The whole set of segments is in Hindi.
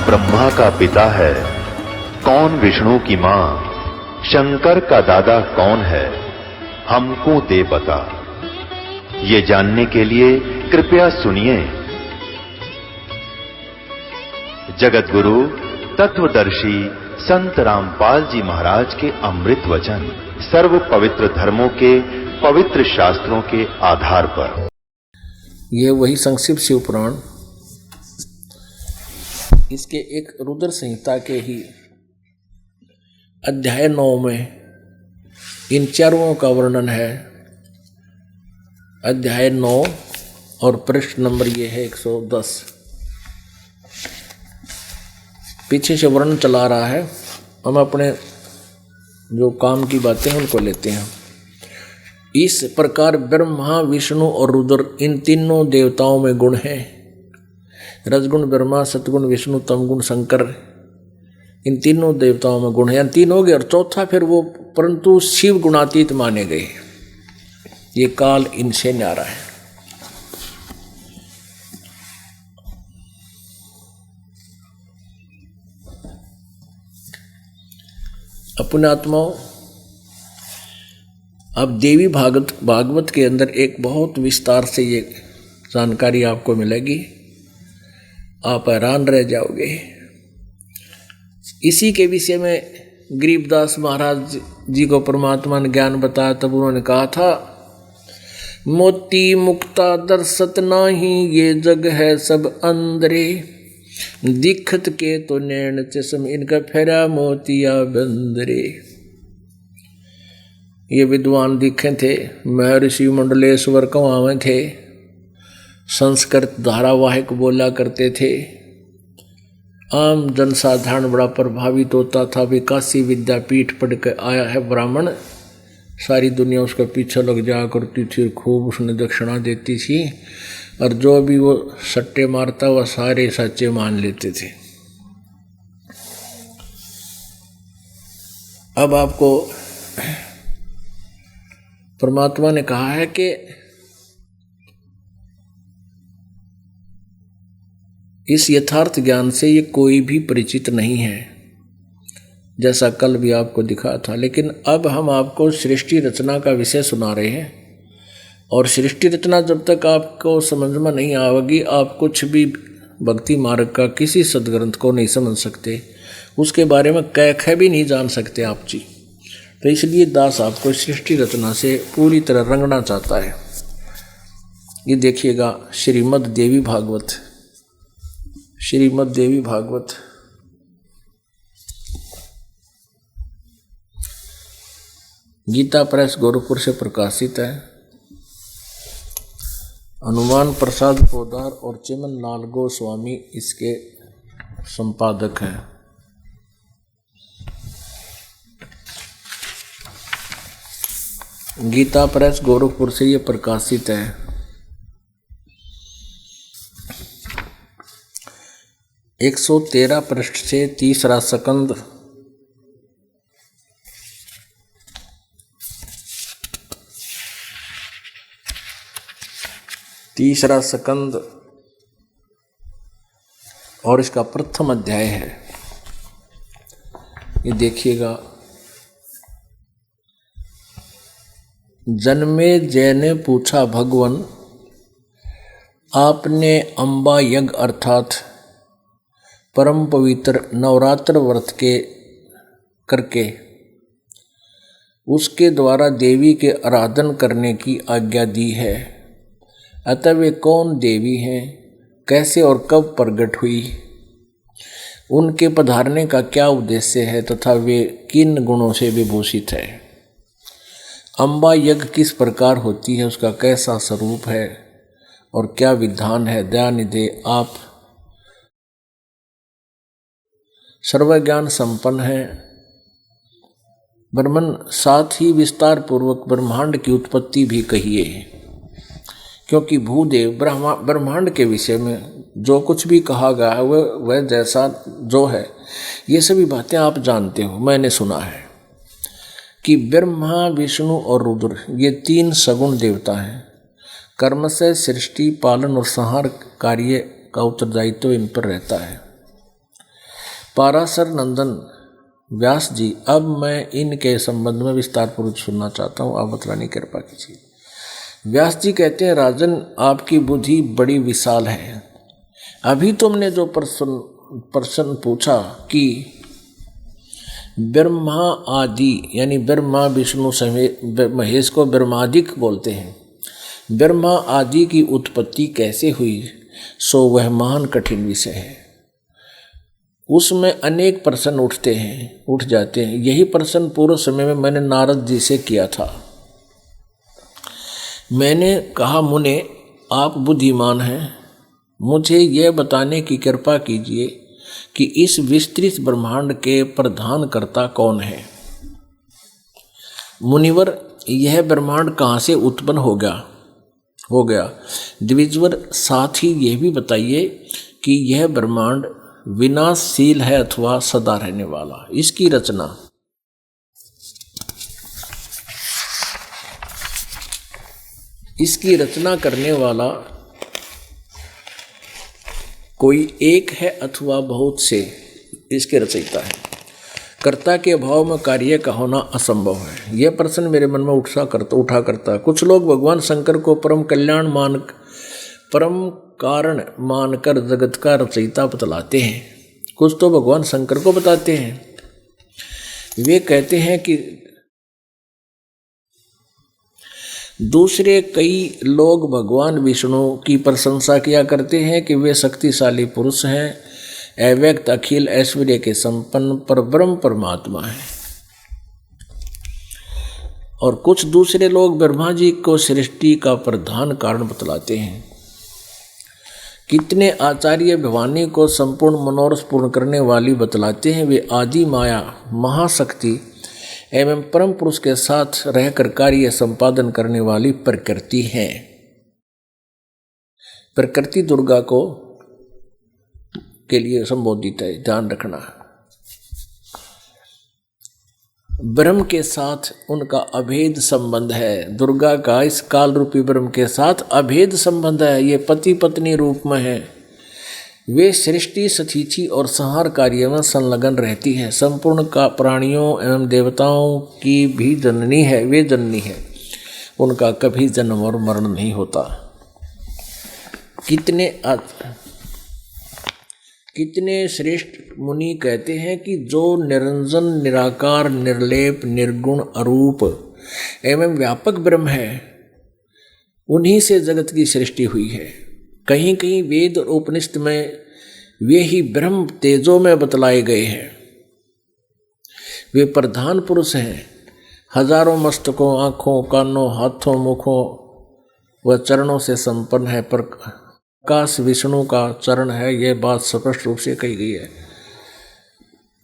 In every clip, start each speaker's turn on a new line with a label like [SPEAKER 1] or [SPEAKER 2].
[SPEAKER 1] ब्रह्मा का पिता है, कौन विष्णु की मां, शंकर का दादा कौन है, हमको दे बता। ये जानने के लिए कृपया सुनिए। जगत गुरु तत्वदर्शी संत रामपाल जी महाराज के अमृत वचन सर्व पवित्र धर्मों के पवित्र शास्त्रों के आधार पर।
[SPEAKER 2] यह वही संक्षिप्त शिव पुराण, इसके एक रुद्र संहिता के ही अध्याय 9 में इन चारों का वर्णन है। अध्याय 9 और पृष्ठ नंबर ये है 110। पीछे से वर्णन चला रहा है, हम अपने जो काम की बातें हैं उनको लेते हैं। इस प्रकार ब्रह्मा, विष्णु और रुद्र इन तीनों देवताओं में गुण हैं। रजगुण ब्रह्मा, सतगुण विष्णु, तमगुण शंकर, इन तीनों देवताओं में गुण है। तीन हो गए और चौथा फिर वो परंतु शिव गुणातीत माने गए। ये काल इनसे न्यारा है। अपने आत्माओं, अब देवी भागवत के अंदर एक बहुत विस्तार से ये जानकारी आपको मिलेगी, आप हैरान रह जाओगे। इसी के विषय में गरीबदास महाराज जी को परमात्मा ने ज्ञान बताया, तब उन्होंने कहा था, मोती मुक्ता दर्शत नाही, ये जग है सब अंदरे, दिखत के तो नैन चश्म, इनका फेरा मोतिया बंदरे। ये विद्वान दिखे थे, महर्षि मंडलेश्वर कवावे थे, संस्कृत धारावाहिक बोला करते थे। आम जनसाधारण बड़ा प्रभावित होता था। विकासी विद्यापीठ पढ़ के आया है ब्राह्मण, सारी दुनिया उसके पीछे लग जाया करती थी, खूब उसने दक्षिणा देती थी, और जो भी वो सट्टे मारता वह सारे सच्चे मान लेते थे। अब आपको परमात्मा ने कहा है कि इस यथार्थ ज्ञान से ये कोई भी परिचित नहीं है, जैसा कल भी आपको दिखा था। लेकिन अब हम आपको सृष्टि रचना का विषय सुना रहे हैं, और सृष्टि रचना जब तक आपको समझ में नहीं आएगी, आप कुछ भी भक्ति मार्ग का किसी सदग्रंथ को नहीं समझ सकते, उसके बारे में कह भी नहीं जान सकते आप जी। तो इसलिए दास आपको सृष्टि रचना से पूरी तरह रंगना चाहता है। ये देखिएगा श्रीमद् देवी भागवत, श्रीमद् देवी भागवत गीता प्रेस गोरखपुर से प्रकाशित है। हनुमान प्रसाद पोदार और चिमन लाल गोस्वामी इसके संपादक हैं। गीता प्रेस गोरखपुर से ये प्रकाशित है। 113 पृष्ठ से तीसरा स्कंद, तीसरा स्कंद और इसका प्रथम अध्याय है। ये देखिएगा। जन्मे जय ने पूछा, भगवन आपने अंबा यज्ञ अर्थात परम पवित्र नवरात्र व्रत के करके उसके द्वारा देवी के आराधन करने की आज्ञा दी है। अतः वे कौन देवी हैं, कैसे और कब प्रकट हुई, उनके पधारने का क्या उद्देश्य है, तथा वे किन गुणों से विभूषित है। अंबा यज्ञ किस प्रकार होती है, उसका कैसा स्वरूप है और क्या विधान है। दयानिधे आप सर्वज्ञान संपन्न हैं। ब्रह्मन साथ ही विस्तार पूर्वक ब्रह्मांड की उत्पत्ति भी कहिए, क्योंकि भूदेव ब्रह्मांड के विषय में जो कुछ भी कहा गया है वह जैसा जो है, ये सभी बातें आप जानते हो। मैंने सुना है कि ब्रह्मा, विष्णु और रुद्र ये 3 सगुण देवता हैं। कर्म से सृष्टि, पालन और संहार कार्य का उत्तरदायित्व इन पर रहता है। पाराशर नंदन व्यास जी, अब मैं इनके संबंध में विस्तार पूर्वक सुनना चाहता हूँ, आप बतलाने की कृपा कीजिए। व्यास जी कहते हैं, राजन आपकी बुद्धि बड़ी विशाल है। अभी तुमने जो प्रश्न पूछा कि ब्रह्मा आदि यानी ब्रह्मा विष्णु समेत महेश को ब्रह्मादिक बोलते हैं, ब्रह्मा आदि की उत्पत्ति कैसे हुई, सो वह महान कठिन विषय है। उसमें अनेक प्रश्न उठ जाते हैं। यही प्रश्न पूर्व समय में मैंने नारद जी से किया था। मैंने कहा, मुने आप बुद्धिमान हैं, मुझे यह बताने की कृपा कीजिए कि इस विस्तृत ब्रह्मांड के प्रधान कर्ता कौन है। मुनिवर, यह ब्रह्मांड कहाँ से उत्पन्न हो गया। द्विजवर, साथ ही यह भी बताइए कि यह ब्रह्मांड विनाशशील है अथवा सदा रहने वाला। इसकी रचना करने वाला कोई एक है अथवा बहुत से इसके रचयिता है। कर्ता के अभाव में कार्य का होना असंभव है। यह प्रश्न मेरे मन में उठा करता। कुछ लोग भगवान शंकर को परम कारण मानकर जगत का रचयिता बतलाते हैं। कुछ तो भगवान शंकर को बताते हैं। वे कहते हैं कि दूसरे कई लोग भगवान विष्णु की प्रशंसा किया करते हैं कि वे शक्तिशाली पुरुष हैं, अव्यक्त अखिल ऐश्वर्य के संपन्न परब्रह्म परमात्मा है। और कुछ दूसरे लोग ब्रह्मा जी को सृष्टि का प्रधान कारण बतलाते हैं। कितने आचार्य भवानी को संपूर्ण मनोरथ पूर्ण करने वाली बतलाते हैं। वे आदि माया महाशक्ति एवं परम पुरुष के साथ रहकर कार्य संपादन करने वाली प्रकृति है। प्रकृति दुर्गा के लिए संबोधित है, ध्यान रखना। ब्रह्म के साथ उनका अभेद संबंध है। दुर्गा का इस काल रूपी ब्रह्म के साथ अभेद संबंध है। ये पति पत्नी रूप में है। वे सृष्टि सतीथि और संहार कार्य में संलग्न रहती है। संपूर्ण का प्राणियों एवं देवताओं की भी जननी है। वे जननी है, उनका कभी जन्म और मरण नहीं होता। कितने श्रेष्ठ मुनि कहते हैं कि जो निरंजन निराकार निर्लेप निर्गुण अरूप एवं व्यापक ब्रह्म है, उन्हीं से जगत की सृष्टि हुई है। कहीं कहीं वेद और उपनिषद में वे ही ब्रह्म तेजों में बतलाए गए हैं। वे प्रधान पुरुष हैं। हजारों मस्तकों, आँखों, कानों, हाथों, मुखों व चरणों से संपन्न है। प्रकाश विष्णु का चरण है। यह बात स्पष्ट रूप से कही गई है।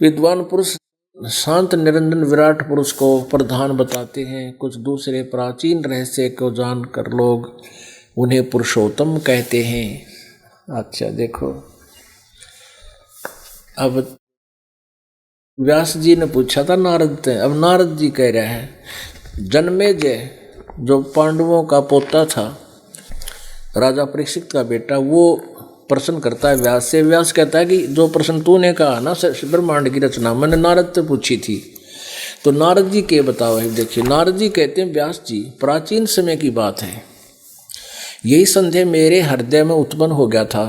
[SPEAKER 2] विद्वान पुरुष शांत निरंजन विराट पुरुष को प्रधान बताते हैं। कुछ दूसरे प्राचीन रहस्य को जानकर लोग उन्हें पुरुषोत्तम कहते हैं। अच्छा देखो, अब व्यास जी ने पूछा था नारद से, अब नारद जी कह रहे हैं जन्मेजय जो पांडवों का पोता था, राजा परीक्षित का बेटा, वो प्रश्न करता है व्यास से। व्यास कहता है कि जो प्रश्न तूने कहा ना ब्रह्मांड की रचना, मैंने नारद से पूछी थी। तो नारद जी के बताओ है। देखिए नारद जी कहते हैं, व्यास जी प्राचीन समय की बात है, यही संदेह मेरे हृदय में उत्पन्न हो गया था।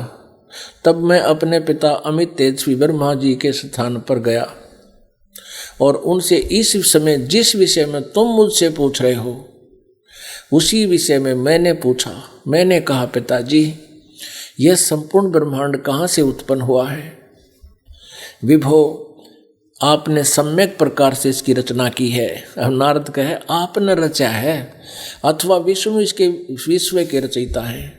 [SPEAKER 2] तब मैं अपने पिता अमित तेजस्वी ब्रह्मा जी के स्थान पर गया और उनसे इस समय जिस विषय में तुम मुझसे पूछ रहे हो उसी विषय में मैंने पूछा। मैंने कहा, पिताजी यह संपूर्ण ब्रह्मांड कहाँ से उत्पन्न हुआ है? विभो आपने सम्यक प्रकार से इसकी रचना की है। अब नारद कहे, आपने रचा है अथवा विष्णु इसके विश्व के रचयिता है,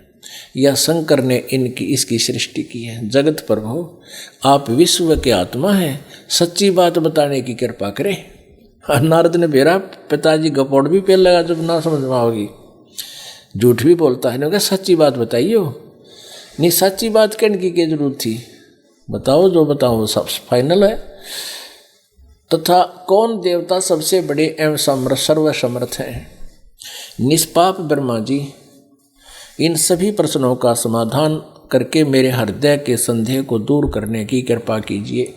[SPEAKER 2] या शंकर ने इसकी सृष्टि की है। जगत प्रभु आप विश्व के आत्मा हैं, सच्ची बात बताने की कृपा करें। नारद ने बेरा पिताजी गपोड़ भी पेल लगा जब ना समझ में आओगी, झूठ भी बोलता है। ना सच्ची बात बताइए। नहीं सच्ची बात कहने की क्या जरूरत थी, बताओ जो बताओ सब फाइनल है। तथा कौन देवता सबसे बड़े एवं सर्वसमर्थ हैं? निष्पाप ब्रह्मा जी। इन सभी प्रश्नों का समाधान करके मेरे हृदय के संदेह को दूर करने की कृपा कीजिए।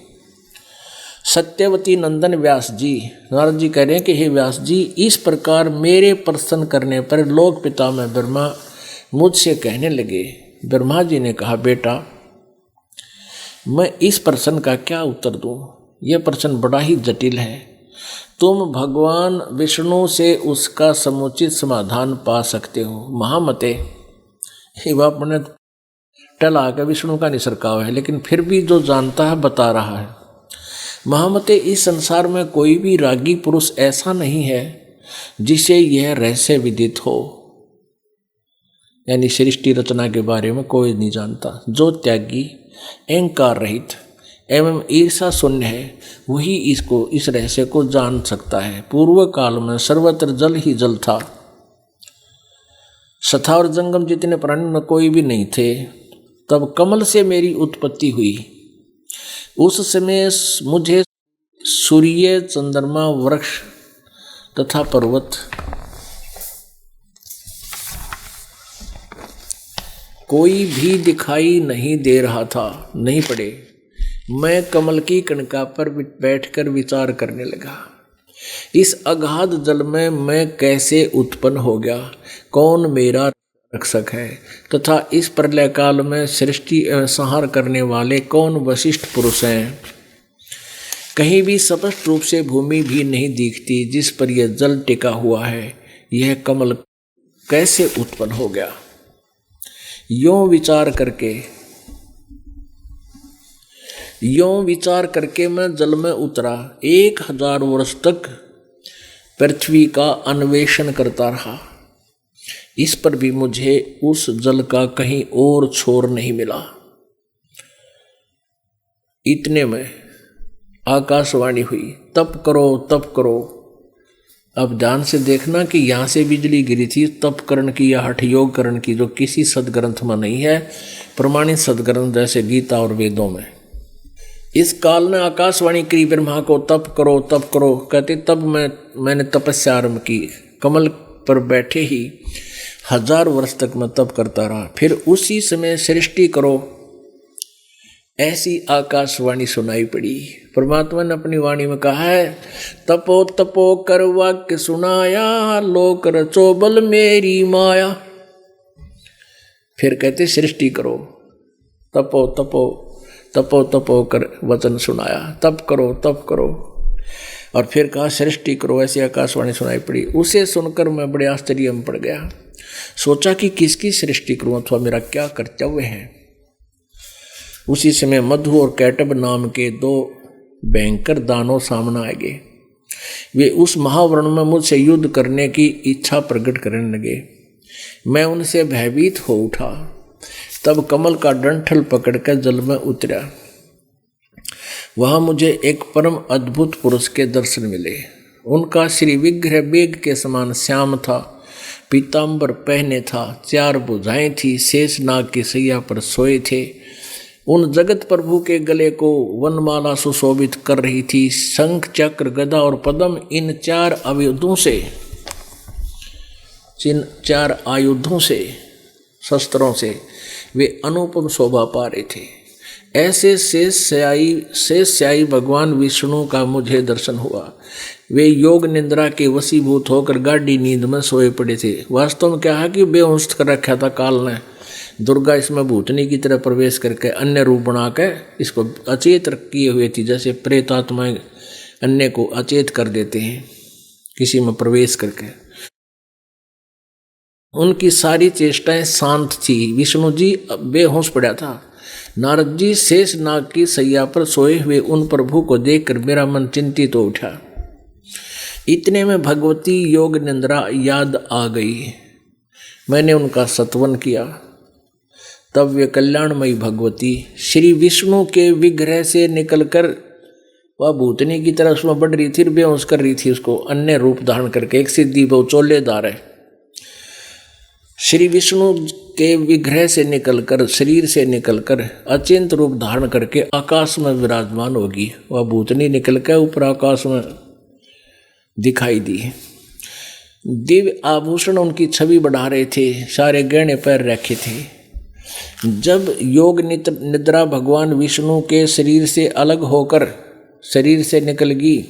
[SPEAKER 2] सत्यवती नंदन व्यास जी, नारद जी कह रहे हैं कि हे व्यास जी, इस प्रकार मेरे प्रसन्न करने पर लोक पिता में ब्रह्मा मुझसे कहने लगे। ब्रह्मा जी ने कहा, बेटा मैं इस प्रश्न का क्या उत्तर दूं? यह प्रश्न बड़ा ही जटिल है। तुम भगवान विष्णु से उसका समुचित समाधान पा सकते हो। महामते, अपने टला के विष्णु का निसरकाव है, लेकिन फिर भी जो जानता है बता रहा है। महामते, इस संसार में कोई भी रागी पुरुष ऐसा नहीं है जिसे यह रहस्य विदित हो, यानी सृष्टि रचना के बारे में कोई नहीं जानता। जो त्यागी, अहंकार रहित एवं ईर्षा शून्य है, वही इस रहस्य को जान सकता है। पूर्व काल में सर्वत्र जल ही जल था, सथा और जंगम जितने प्राणी में कोई भी नहीं थे। तब कमल से मेरी उत्पत्ति हुई। उस समय मुझे सूर्य, चंद्रमा, वृक्ष तथा पर्वत कोई भी दिखाई नहीं दे रहा था, नहीं पड़े। मैं कमल की कणका पर बैठकर विचार करने लगा, इस अगाध जल में मैं कैसे उत्पन्न हो गया, कौन मेरा रक्षक है, तथा इस प्रलय काल में सृष्टि एवं संहार करने वाले कौन वशिष्ठ पुरुष हैं। कहीं भी स्पष्ट रूप से भूमि भी नहीं दिखती जिस पर यह जल टिका हुआ है। यह कमल कैसे उत्पन्न हो गया? यों विचार करके मैं जल में उतरा। 1000 वर्ष तक पृथ्वी का अन्वेषण करता रहा। इस पर भी मुझे उस जल का कहीं और छोर नहीं मिला। इतने में आकाशवाणी हुई, तप करो तप करो। अब ध्यान से देखना कि यहाँ से बिजली गिरी थी तप करण की या हठ योग करण की, जो किसी सदग्रंथ में नहीं है, प्रमाणित सदग्रंथ जैसे गीता और वेदों में। इस काल ने आकाशवाणी करी ब्रह्मा को, तप करो तप करो। कहते तब मैंने तपस्या आरंभ की। कमल पर बैठे ही 1000 वर्ष तक मैं तप करता रहा। फिर उसी समय सृष्टि करो, ऐसी आकाशवाणी सुनाई पड़ी। परमात्मा ने अपनी वाणी में कहा है, तपो तपो कर वाक्य सुनाया, लोक रचो बल मेरी माया। फिर कहते सृष्टि करो, तपो तपो तपो तपो कर वचन सुनाया, तप करो। और फिर कहा सृष्टि करो, ऐसी आकाशवाणी सुनाई पड़ी। उसे सुनकर मैं बड़े आश्चर्य में पड़ गया। सोचा कि किसकी सृष्टि करूं अथवा मेरा क्या कर्तव्य है। उसी समय मधु और कैटब नाम के 2 भयंकर दानव सामने आ गए। वे उस महावर्ण में मुझसे युद्ध करने की इच्छा प्रकट करने लगे। मैं उनसे भयभीत हो उठा। तब कमल का डंठल पकड़कर जल में उतरा। वहां मुझे एक परम अद्भुत पुरुष के दर्शन मिले। उनका श्री विग्रह मेघ के समान श्याम था, पीताम्बर पहने था, 4 भुजाएं थी, शेष नाग की सैया पर सोए थे। उन जगत प्रभु के गले को वनमाला सुशोभित कर रही थी। शंख, चक्र, गदा और पद्म, इन 4 आयुधों से शस्त्रों से वे अनुपम शोभा पा रहे थे। ऐसे शेषशायी भगवान विष्णु का मुझे दर्शन हुआ। वे योग निंद्रा के वशीभूत होकर गाढ़ी नींद में सोए पड़े थे। वास्तव में क्या है कि बेहोश कर रखा था काल ने। दुर्गा इसमें भूतनी की तरह प्रवेश करके अन्य रूप बना के इसको अचेत किए हुए थी, जैसे प्रेत आत्माएं अन्य को अचेत कर देते हैं किसी में प्रवेश करके। उनकी सारी चेष्टाएं शांत थी। विष्णु जी बेहोश पड़ा था। नारद जी शेष नाग की सैया पर सोए हुए उन प्रभु को देखकर मेरा मन चिंतित हो उठा। इतने में भगवती योग निंद्रा याद आ गई। मैंने उनका सत्वन किया। तब वे कल्याणमयी भगवती श्री विष्णु के विग्रह से निकलकर वह भूतनी की तरह उसमें बढ़ रही थी, बेहोश कर रही थी उसको, अन्य रूप धारण करके। एक सिद्धि बहुचोलेदार है। श्री विष्णु के विग्रह से निकलकर, शरीर से निकलकर अचिंत रूप धारण करके आकाश में विराजमान होगी। वह भूतनी निकल कर ऊपर आकाश में दिखाई दी। दिव्य आभूषण उनकी छवि बढ़ा रहे थे, सारे गहने पैर रखे थे। जब योग निद्रा भगवान विष्णु के शरीर से अलग होकर शरीर से निकल गई,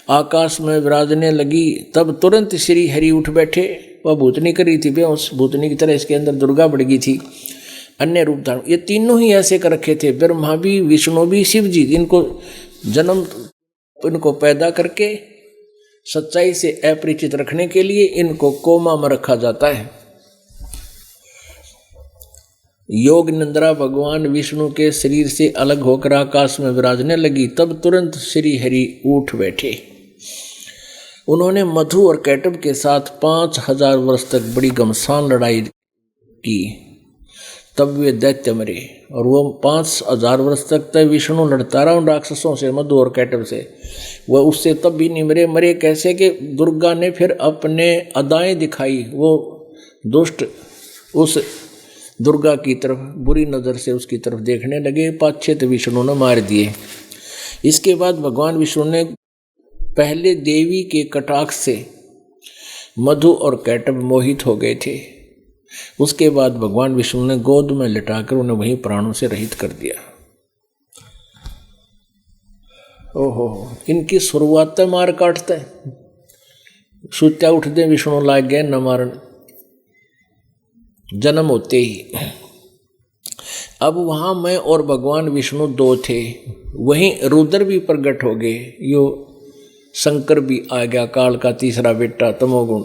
[SPEAKER 2] आकाश में विराजने लगी। तब तुरंत श्री हरि उठ बैठे। वह भूतनी करी थी, वे उस भूतनी की तरह इसके अंदर दुर्गा बढ़ गई थी, अन्य रूप धारण। ये तीनों ही ऐसे कर रखे थे, ब्रह्मा भी, विष्णु भी, शिव जी। इनको जन्म, इनको पैदा करके सच्चाई से अपरिचित रखने के लिए इनको कोमा में रखा जाता है। योग निंद्रा भगवान विष्णु के शरीर से अलग होकर आकाश में विराजने लगी। तब तुरंत श्री हरि उठ बैठे। उन्होंने मधु और कैटब के साथ 5000 वर्ष तक बड़ी घमसान लड़ाई की। तब वे दैत्य मरे और वो 5000 वर्ष तक विष्णु लड़ता रहा उन राक्षसों से, मधु और कैटब से। वह उससे तब भी नहीं मरे। मरे कैसे कि दुर्गा ने फिर अपने अदाएं दिखाई। वो दुष्ट उस दुर्गा की तरफ बुरी नज़र से उसकी तरफ देखने लगे, पाछे तो विष्णु ने मार दिए। इसके बाद भगवान विष्णु ने पहले देवी के कटाक्ष से मधु और कैटब मोहित हो गए थे। उसके बाद भगवान विष्णु ने गोद में लिटाकर उन्हें वहीं प्राणों से रहित कर दिया। ओहो, इनकी शुरुआत मार काटता है। सुत्या उठ दे विष्णु लाग गए न मारन, जन्म होते ही। अब वहां मैं और भगवान विष्णु दो थे, वहीं रुद्र भी प्रकट हो गए। यो शंकर भी आ गया, काल का तीसरा बेटा तमोगुण।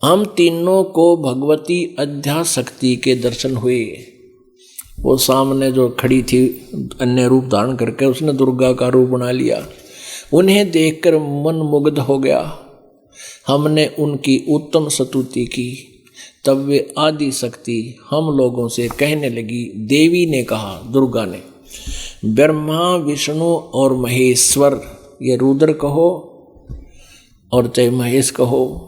[SPEAKER 2] हम तीनों को भगवती अध्याशक्ति के दर्शन हुए। वो सामने जो खड़ी थी अन्य रूप धारण करके, उसने दुर्गा का रूप बना लिया। उन्हें देखकर मन मुग्ध हो गया। हमने उनकी उत्तम स्तुति की। तब वे आदि शक्ति हम लोगों से कहने लगी। देवी ने कहा, दुर्गा ने, ब्रह्मा विष्णु और महेश्वर, ये रुद्र कहो और चाहे महेश कहो,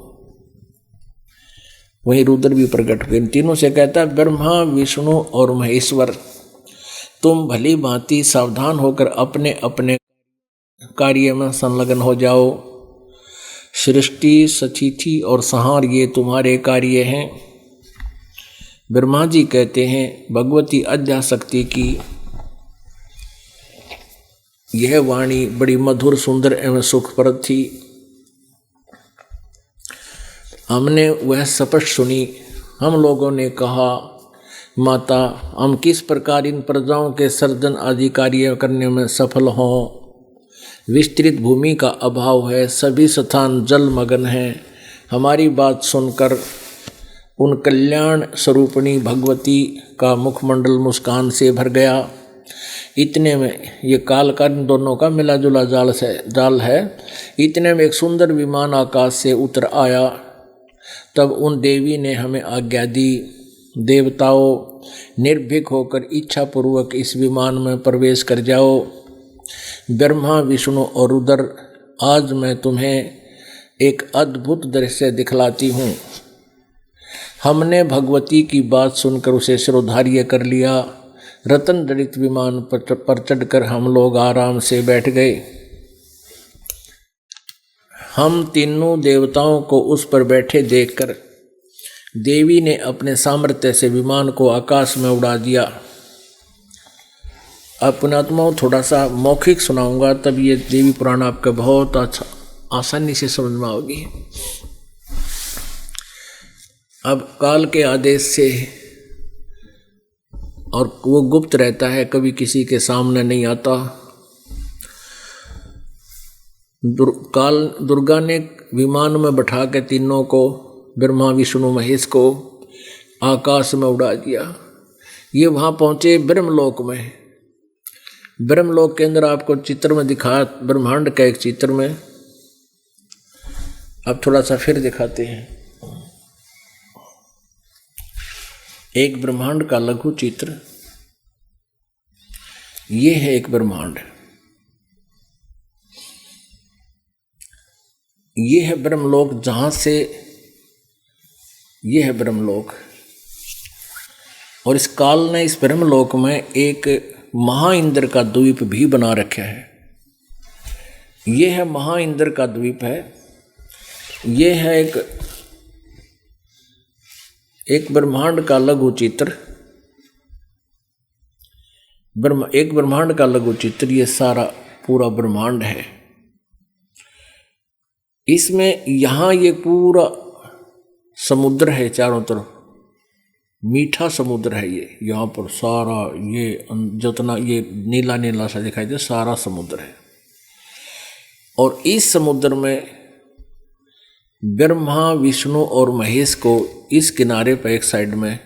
[SPEAKER 2] वही रुद्र भी प्रकट हुए। इन तीनों से कहता है, ब्रह्मा विष्णु और महेश्वर, तुम भली भांति सावधान होकर अपने अपने कार्य में संलग्न हो जाओ। सृष्टि, सचिथि और संहार ये तुम्हारे कार्य हैं। ब्रह्मा जी कहते हैं, भगवती अध्याशक्ति की यह वाणी बड़ी मधुर, सुंदर एवं सुखप्रद थी। हमने वह स्पष्ट सुनी। हम लोगों ने कहा, माता, हम किस प्रकार इन प्रजाओं के सर्जन आदि कार्य करने में सफल हों। विस्तृत भूमि का अभाव है, सभी स्थान जलमग्न हैं। हमारी बात सुनकर उन कल्याण स्वरूपिणी भगवती का मुखमंडल मुस्कान से भर गया। इतने में ये काल का इन दोनों का मिला जुला जाल है। इतने में एक सुंदर विमान आकाश से उतर आया। तब उन देवी ने हमें आज्ञा दी, देवताओं, निर्भीक होकर इच्छापूर्वक इस विमान में प्रवेश कर जाओ। ब्रह्मा विष्णु और रुद्र, आज मैं तुम्हें एक अद्भुत दृश्य दिखलाती हूँ। हमने भगवती की बात सुनकर उसे शिरोधार्य कर लिया। रतन जड़ित विमान पर चढ़कर हम लोग आराम से बैठ गए। हम तीनों देवताओं को उस पर बैठे देखकर देवी ने अपने सामर्थ्य से विमान को आकाश में उड़ा दिया। अब पुण्यात्माओं, थोड़ा सा मौखिक सुनाऊंगा, तब ये देवी पुराण आपका बहुत अच्छा आसानी से समझ में आओगी। अब काल के आदेश से, और वो गुप्त रहता है, कभी किसी के सामने नहीं आता। दुर्गा ने विमान में बैठा के तीनों को, ब्रह्मा विष्णु महेश को, आकाश में उड़ा दिया। ये वहाँ पहुँचे ब्रह्मलोक में। ब्रह्मलोक के अंदर आपको चित्र में दिखा, ब्रह्मांड का एक चित्र में। अब थोड़ा सा फिर दिखाते हैं। एक ब्रह्मांड का लघु चित्र। ये है एक ब्रह्मांड। ये है ब्रह्मलोक, जहां से ये है ब्रह्मलोक। और इस काल ने इस ब्रह्मलोक में एक महाइंद्र का द्वीप भी बना रखा है। ये है महाइंद्र का द्वीप है। ये है एक ब्रह्मांड का लघु चित्र। एक ब्रह्मांड का लघु चित्र, ये सारा पूरा ब्रह्मांड है। इसमें यहाँ ये पूरा समुद्र है, चारों तरफ मीठा समुद्र है। ये यहाँ पर सारा ये जितना ये नीला नीला सा दिखाई दे, सारा समुद्र है। और इस समुद्र में ब्रह्मा, विष्णु और महेश को इस किनारे पर एक साइड में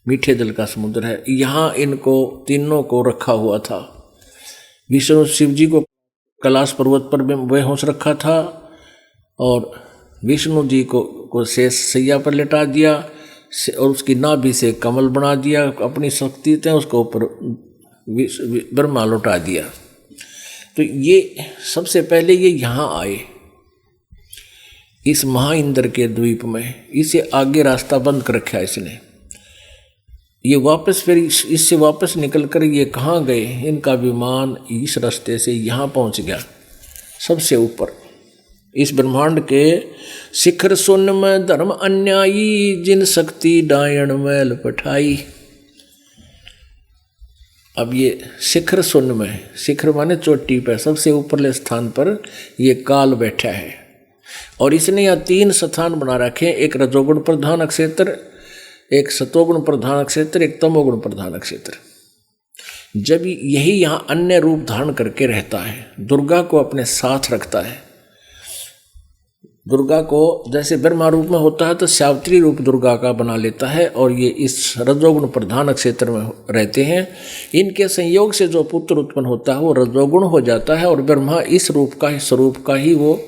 [SPEAKER 2] मीठे जल का समुद्र है, यहाँ इनको तीनों को रखा हुआ था। विष्णु शिव जी को कैलाश पर्वत पर बेहोश रखा था और विष्णु जी को शेष सैया पर लेटा दिया और उसकी नाभि से कमल बना दिया, अपनी शक्ति से उसको ऊपर ब्रह्मा लौटा दिया। तो ये सबसे पहले ये यहाँ आए इस महाइंद्र के द्वीप में, इसे आगे रास्ता बंद कर रखा इसने। ये वापस फिर इससे वापस निकल कर ये कहाँ गए, इनका विमान इस रास्ते से यहाँ पहुँच गया सबसे ऊपर। इस ब्रह्मांड के शिखर सुन में धर्म अन्यायी, जिन शक्ति डायण मैल पठाई। अब ये शिखर सुन में, शिखर माने चोटी पर, सबसे ऊपरले स्थान पर ये काल बैठा है। और इसने यहाँ 3 स्थान बना रखे हैं, एक रजोगुण प्रधान क्षेत्र, एक सतोगुण प्रधान क्षेत्र, एक तमोगुण प्रधान क्षेत्र। जब यही यहाँ अन्य रूप धारण करके रहता है, दुर्गा को अपने साथ रखता है। दुर्गा को जैसे ब्रह्मा रूप में होता है तो सावित्री रूप दुर्गा का बना लेता है, और ये इस रजोगुण प्रधान क्षेत्र में रहते हैं। इनके संयोग से जो पुत्र उत्पन्न होता है वो रजोगुण हो जाता है, और ब्रह्मा इस रूप का स्वरूप का ही वो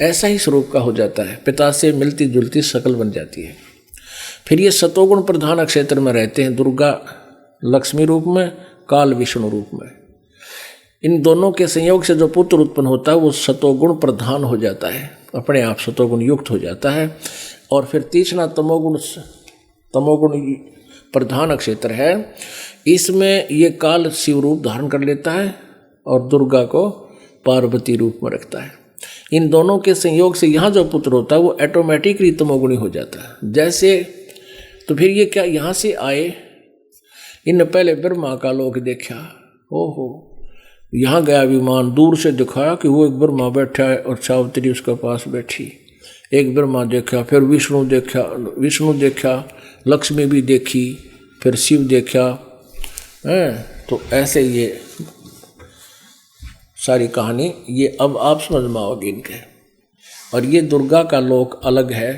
[SPEAKER 2] ऐसा ही स्वरूप का हो जाता है, पिता से मिलती जुलती शकल बन जाती है। फिर ये सतोगुण प्रधान क्षेत्र में रहते हैं, दुर्गा लक्ष्मी रूप में, काल विष्णु रूप में। इन दोनों के संयोग से जो पुत्र उत्पन्न होता है वो सतोगुण प्रधान हो जाता है, अपने आप सतोगुण युक्त हो जाता है। और फिर तीसरा तमोगुण प्रधान क्षेत्र है, इसमें ये काल शिव रूप धारण कर लेता है और दुर्गा को पार्वती रूप में रखता है। इन दोनों के संयोग से यहाँ जो पुत्र होता है वो ऑटोमेटिकली तमोगुणी हो जाता है। जैसे तो फिर ये क्या यहाँ से आए, इन पहले ब्रह्मा का लोक देखा, ओहो यहाँ गया विमान, दूर से दिखाया कि वो एक ब्रह्मा बैठा है और सावित्री उसके पास बैठी। एक ब्रह्मा देखा, फिर विष्णु देखा, लक्ष्मी भी देखी, फिर शिव देखा है। तो ऐसे ये सारी कहानी ये अब आप समझ में आओगे इनके। और ये दुर्गा का लोक अलग है,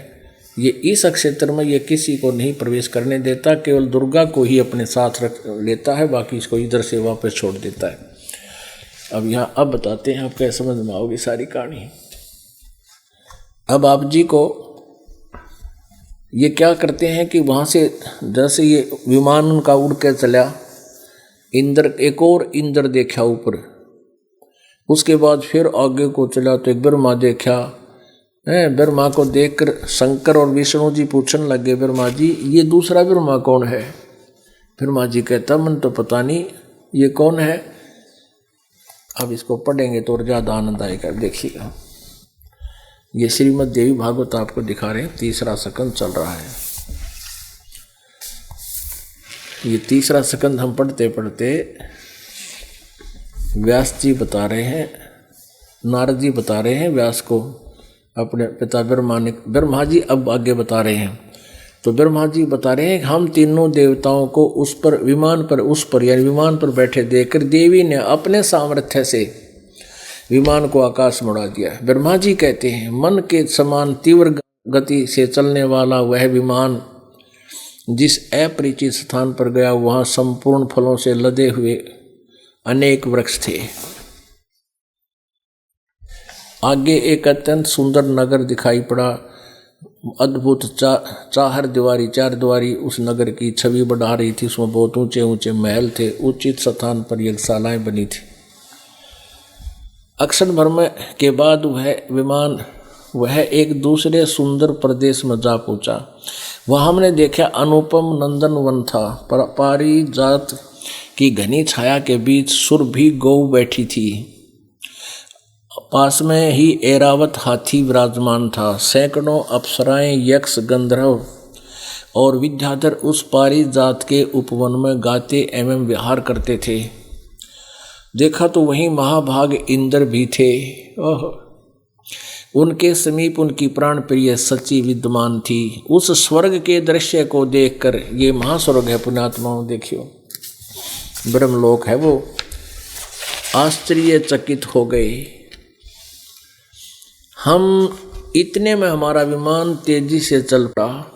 [SPEAKER 2] ये इस क्षेत्र में ये किसी को नहीं प्रवेश करने देता, केवल दुर्गा को ही अपने साथ रख लेता है, बाकी इसको इधर से वापस छोड़ देता है। अब यहाँ अब बताते हैं, आप कैसे समझ में आओगी सारी कहानी। अब आप जी को ये क्या करते हैं कि वहाँ से जैसे ये विमान उनका उड़ के चला, इंद्र एक और इंद्र देखा ऊपर, उसके बाद फिर आगे को चला तो एक ब्रह्मा देखा। ब्रह्मा को देखकर शंकर और विष्णु जी पूछने लगे, ब्रह्मा जी ये दूसरा ब्रह्मा कौन है? ब्रह्मा जी कहता मन तो पता नहीं ये कौन है। अब इसको पढ़ेंगे तो और ज़्यादा आनंद आएगा। देखिएगा, ये श्रीमद् देवी भागवत आपको दिखा रहे हैं, 3रा स्कंद चल रहा है। ये 3रा स्कंद हम पढ़ते पढ़ते व्यास जी बता रहे हैं, नारद जी बता रहे हैं व्यास को अपने पिता ब्रह्मा जी अब आगे बता रहे हैं। तो ब्रह्मा जी बता रहे हैं हम तीनों देवताओं को उस पर विमान पर बैठे देखकर देवी ने अपने सामर्थ्य से विमान को आकाश में उड़ा दिया। ब्रह्मा जी कहते हैं मन के समान तीव्र गति से चलने वाला वह विमान जिस अपरिचित स्थान पर गया वहाँ संपूर्ण फलों से लदे हुए अनेक वृक्ष थे। आगे एक अत्यंत सुंदर नगर दिखाई पड़ा, अद्भुत चार दीवारी उस नगर की छवि बढ़ा रही थी। उसमें बहुत ऊंचे ऊंचे महल थे, उचित स्थान पर यज्ञशालाएं बनी थी। अक्षण भर में के बाद वह एक दूसरे सुंदर प्रदेश में जा पहुंचा। वहाँ हमने देखा अनुपम नंदन वन था, पारिजात की घनी छाया के बीच सुरभि गौ बैठी थी। पास में ही ऐरावत हाथी विराजमान था। सैकड़ों अप्सराएं, यक्ष, गंधर्व और विद्याधर उस पारिजात के उपवन में गाते एवं विहार करते थे। देखा तो वहीं महाभाग इंद्र भी थे। उनके समीप उनकी प्राण प्रिय सची विद्यमान थी। उस स्वर्ग के दृश्य को देखकर, ये महास्वर्ग है पुण्यात्माओं, देखियो ब्रह्मलोक है वो, आश्चर्यचकित हो गए। हम इतने में हमारा विमान तेजी से चल पड़ा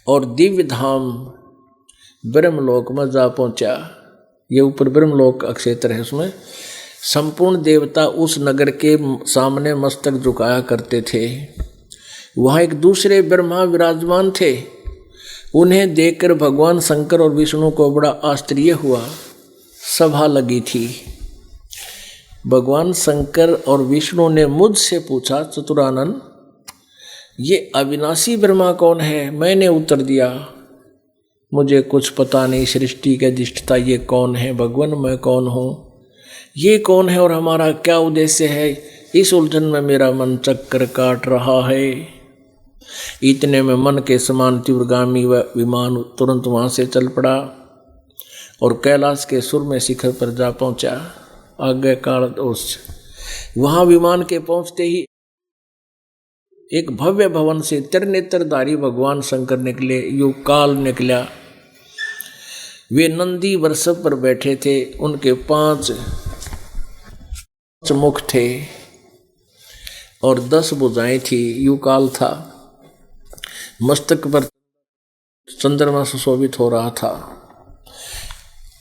[SPEAKER 2] और दिव्य धाम ब्रह्मलोक में जा पहुंचा। ये ऊपर ब्रह्मलोक का क्षेत्र है, उसमें संपूर्ण देवता उस नगर के सामने मस्तक झुकाया करते थे। वहाँ एक दूसरे ब्रह्मा विराजमान थे। उन्हें देखकर भगवान शंकर और विष्णु को बड़ा आश्चर्य हुआ। सभा लगी थी। भगवान शंकर और विष्णु ने मुझसे पूछा, चतुरानन ये अविनाशी ब्रह्मा कौन है? मैंने उत्तर दिया, मुझे कुछ पता नहीं, सृष्टि के अधिष्ठाता ये कौन है? भगवान मैं कौन हूँ? ये कौन है और हमारा क्या उद्देश्य है? इस उलझन में मेरा मन चक्कर काट रहा है। इतने में मन के समान तीव्रगामी व विमान तुरंत वहाँ से चल पड़ा और कैलाश के सुर में शिखर पर जा पहुँचा। आगे काल उस वहाँ विमान के पहुँचते ही एक भव्य भवन से त्रिनेत्रधारी भगवान शंकर निकले। युग काल निकला। वे नंदी वृषभ पर बैठे थे। उनके 5 मुख थे और 10 भुजाएं थी। युकाल था। मस्तक पर चंद्रमा सुशोभित हो रहा था।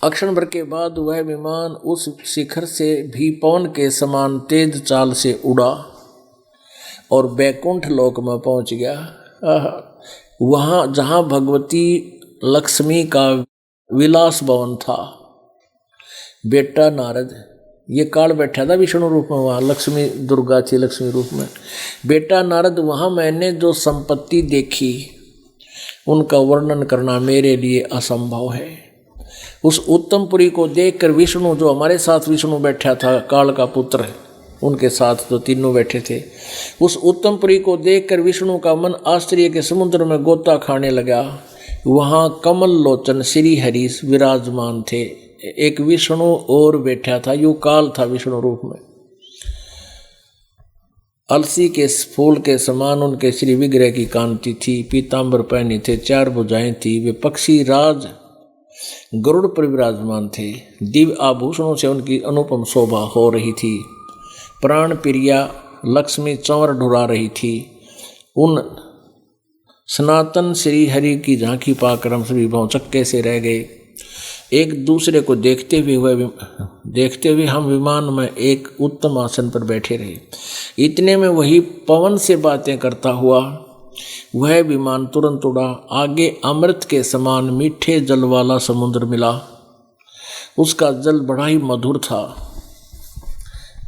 [SPEAKER 2] अक्षण भर के बाद वह विमान उस शिखर से भी पवन के समान तेज चाल से उड़ा और बैकुंठ लोक में पहुंच गया। वहाँ जहाँ भगवती लक्ष्मी का विलास भवन था। बेटा नारद, ये काल बैठा था विष्णु रूप में, वहाँ लक्ष्मी दुर्गा थी लक्ष्मी रूप में। बेटा नारद, वहाँ मैंने जो संपत्ति देखी उनका वर्णन करना मेरे लिए असंभव है। उस उत्तमपुरी को देखकर विष्णु, जो हमारे साथ विष्णु बैठा था, काल का पुत्र है, उनके साथ जो तीनों बैठे थे, उस उत्तमपुरी को देखकर विष्णु का मन आश्चर्य के समुद्र में गोता खाने लगा। वहाँ कमल लोचन श्री हरि विराजमान थे। एक विष्णु और बैठा था। यू काल था विष्णु रूप में। अलसी के फूल के समान उनके श्री विग्रह की कांति थी। पीतांबर पहने थे, 4 भुजाएं थी। वे पक्षी राज गरुड़ पर विराजमान थे। दिव्य आभूषणों से उनकी अनुपम शोभा हो रही थी। प्राण प्रिया लक्ष्मी चंवर ढुरा रही थी। उन सनातन श्री हरि की झांकी पाकर हम सभी भौचक्के से रह गए। एक दूसरे को देखते हुए हम विमान में एक उत्तम आसन पर बैठे रहे। इतने में वही पवन से बातें करता हुआ वह विमान तुरंत उड़ा। आगे अमृत के समान मीठे जल वाला समुद्र मिला। उसका जल बड़ा ही मधुर था।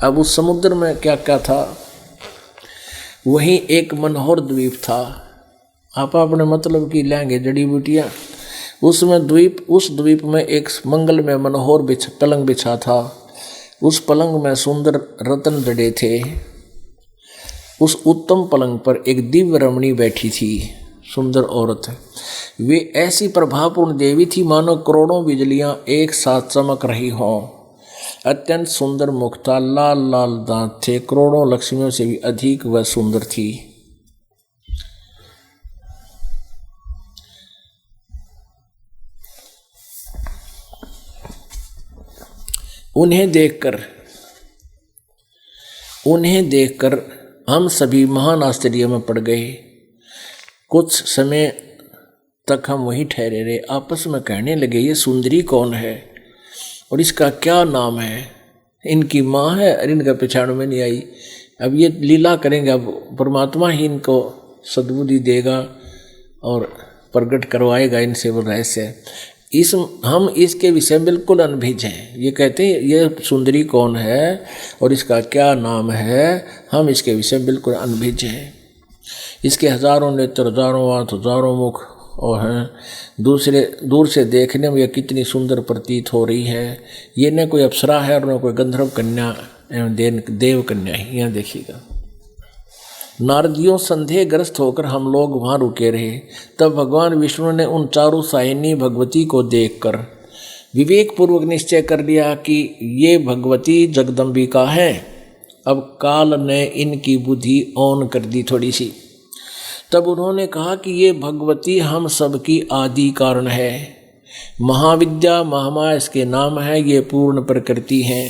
[SPEAKER 2] अब उस समुद्र में क्या क्या था? वहीं एक मनोहर द्वीप था। आप अपने मतलब की लेंगे जड़ी बूटियाँ। उस द्वीप में एक मंगल में मनोहर पलंग बिछा था। उस पलंग में सुंदर रत्न जड़े थे। उस उत्तम पलंग पर एक दिव्य रमणी बैठी थी, सुंदर औरत। वे ऐसी प्रभावपूर्ण देवी थी मानो करोड़ों बिजलियां एक साथ चमक रही हों। अत्यंत सुंदर मुख था, लाल लाल दांत थे। करोड़ों लक्ष्मियों से भी अधिक वह सुंदर थी। उन्हें देखकर हम सभी महान आश्चर्य में पड़ गए। कुछ समय तक हम वहीं ठहरे रहे। आपस में कहने लगे, ये सुंदरी कौन है और इसका क्या नाम है? इनकी माँ है और इनका पहचान में नहीं आई। अब ये लीला करेंगे। अब परमात्मा ही इनको सद्बुद्धि देगा और प्रकट करवाएगा इनसे वो रहस्य। हम इसके विषय में बिल्कुल अनभिज्ञ हैं। ये कहते हैं ये सुंदरी कौन है और इसका क्या नाम है, हम इसके विषय में बिल्कुल अनभिज्ञ हैं। इसके हजारों नेत्र, हजारों आंख, हजारों मुख और हैं। दूर से देखने में यह कितनी सुंदर प्रतीत हो रही है। ये न कोई अप्सरा है और न कोई गंधर्व कन्या एवं देव कन्या ही। यहाँ देखिएगा, नारदियों संदेहग्रस्त होकर हम लोग वहाँ रुके रहे। तब भगवान विष्णु ने उन चारों साहिनी भगवती को देखकर विवेक पूर्वक निश्चय कर लिया कि ये भगवती जगदम्बिका है। अब काल ने इनकी बुद्धि ऑन कर दी थोड़ी सी। तब उन्होंने कहा कि ये भगवती हम सबकी आदि कारण है, महाविद्या महामाया इसके नाम है, ये पूर्ण प्रकृति है।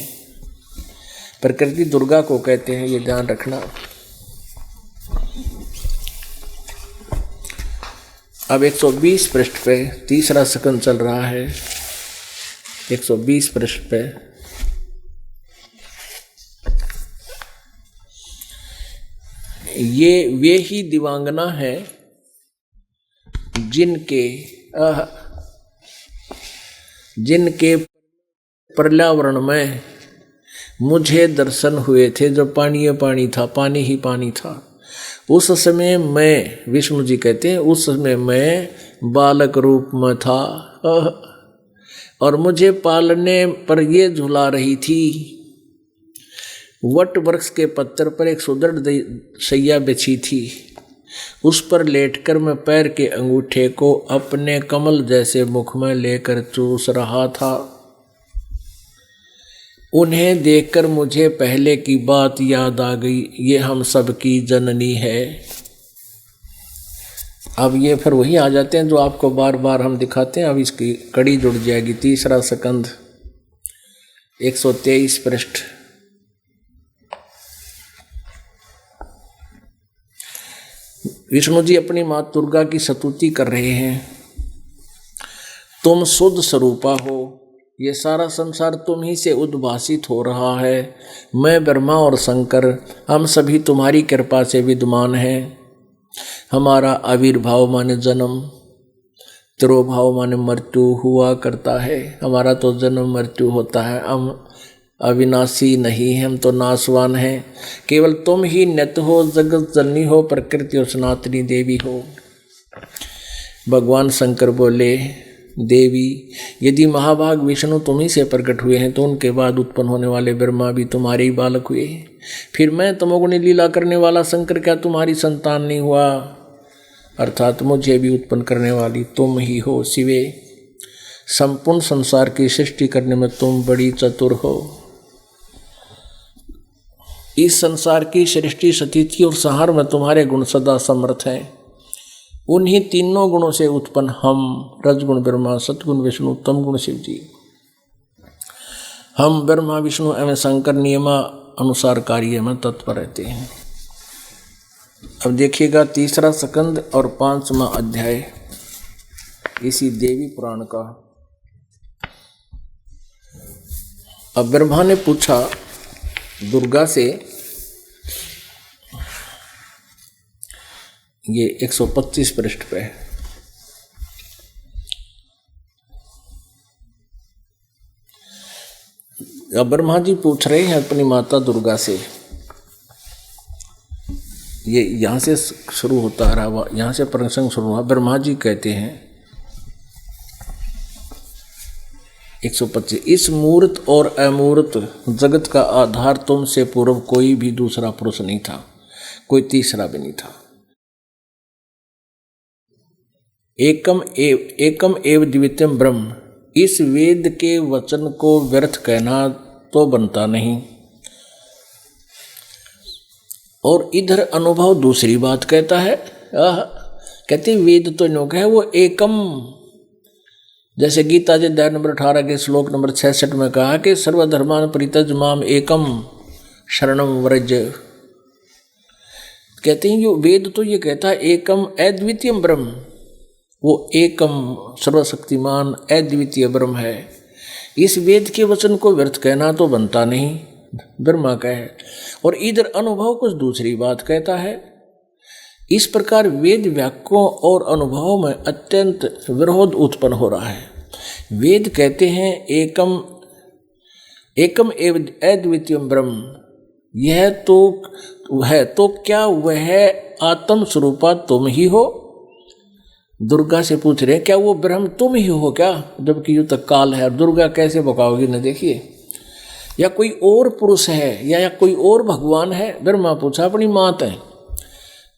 [SPEAKER 2] प्रकृति दुर्गा को कहते हैं, ये ध्यान रखना। अब 120 पृष्ठ पे तीसरा सकंद चल रहा है। 120 पृष्ठ पे ये वे ही दिवांगना है जिनके पर्यावरण में मुझे दर्शन हुए थे, जब पानी था, पानी ही पानी था। उस समय मैं, विष्णु जी कहते हैं, उस समय मैं बालक रूप में था और मुझे पालने पर ये झुला रही थी। वट वृक्ष के पत्थर पर एक सुदृढ़ शैया बिछी थी, उस पर लेटकर मैं पैर के अंगूठे को अपने कमल जैसे मुख में लेकर चूस रहा था। उन्हें देखकर मुझे पहले की बात याद आ गई, ये हम सब की जननी है। अब ये फिर वही आ जाते हैं जो आपको बार बार हम दिखाते हैं। अब इसकी कड़ी जुड़ जाएगी। तीसरा सकंद 123 पृष्ठ। विष्णु जी अपनी माँ दुर्गा की स्तुति कर रहे हैं। तुम शुद्ध स्वरूपा हो, ये सारा संसार तुम ही से उद्भासित हो रहा है। मैं ब्रह्मा और शंकर हम सभी तुम्हारी कृपा से विद्यमान हैं। हमारा आविर्भाव माने जन्म, तिरोभाव माने मृत्यु हुआ करता है। हमारा तो जन्म मृत्यु होता है, हम अविनाशी नहीं हैं, हम तो नाशवान हैं। केवल तुम ही नित्य हो, जगत जननी हो, प्रकृति और सनातनी देवी हो। भगवान शंकर बोले, देवी यदि महाभाग विष्णु तुम ही से प्रकट हुए हैं तो उनके बाद उत्पन्न होने वाले ब्रह्मा भी तुम्हारे ही बालक हुए। फिर मैं तमोगुणी लीला करने वाला शंकर क्या तुम्हारी संतान नहीं हुआ? अर्थात मुझे भी उत्पन्न करने वाली तुम ही हो शिवे। संपूर्ण संसार की सृष्टि करने में तुम बड़ी चतुर हो। इस संसार की सृष्टि स्थिति और संहार में तुम्हारे गुण सदा समर्थ हैं। उन्हीं तीनों गुणों से उत्पन्न हम, रजगुण ब्रह्मा, सतगुण विष्णु, तमगुण शिव जी, हम ब्रह्मा विष्णु एवं शंकर नियमा अनुसार कार्य में तत्पर रहते हैं। अब देखिएगा तीसरा सकंद और 5वां अध्याय इसी देवी पुराण का। अब ब्रह्मा ने पूछा दुर्गा से, ये 125 पृष्ठ पे है। अब ब्रह्मा जी पूछ रहे हैं अपनी माता दुर्गा से, ये यहाँ से शुरू होता रहा, यहाँ से प्रसंग शुरू हुआ। ब्रह्मा जी कहते हैं 125, इस मूर्त और अमूर्त जगत का आधार तुमसे पूर्व कोई भी दूसरा पुरुष नहीं था, कोई तीसरा भी नहीं था। एकम एव द्वितीयम ब्रह्म, इस वेद के वचन को व्यर्थ कहना तो बनता नहीं। और इधर अनुभव दूसरी बात कहता है। कहते वेद तो नो है वो एकम, जैसे गीता जी अध्याय नंबर 18 के श्लोक नंबर 66 में कहा कि सर्वधर्मान परित्यज माम एकम शरणम व्रज। कहते हैं जो वेद तो ये कहता है एकम अद्वितीय ब्रह्म, वो एकम सर्वशक्तिमान अद्वितीय ब्रह्म है। इस वेद के वचन को व्यर्थ कहना तो बनता नहीं, ब्रह्मा का है। और इधर अनुभव कुछ दूसरी बात कहता है। इस प्रकार वेद वाक्यों और अनुभवों में अत्यंत विरोध उत्पन्न हो रहा है। वेद कहते हैं एकम एव अद्वितीय ब्रह्म, यह तो है, तो क्या वह आत्म स्वरूपा तुम ही हो? दुर्गा से पूछ रहे हैं क्या वो ब्रह्म तुम ही हो क्या, जबकि युग तक काल है। दुर्गा कैसे बकाओगी न, देखिए, या कोई और पुरुष है या कोई और भगवान है? ब्रह्मा पूछा अपनी मात है।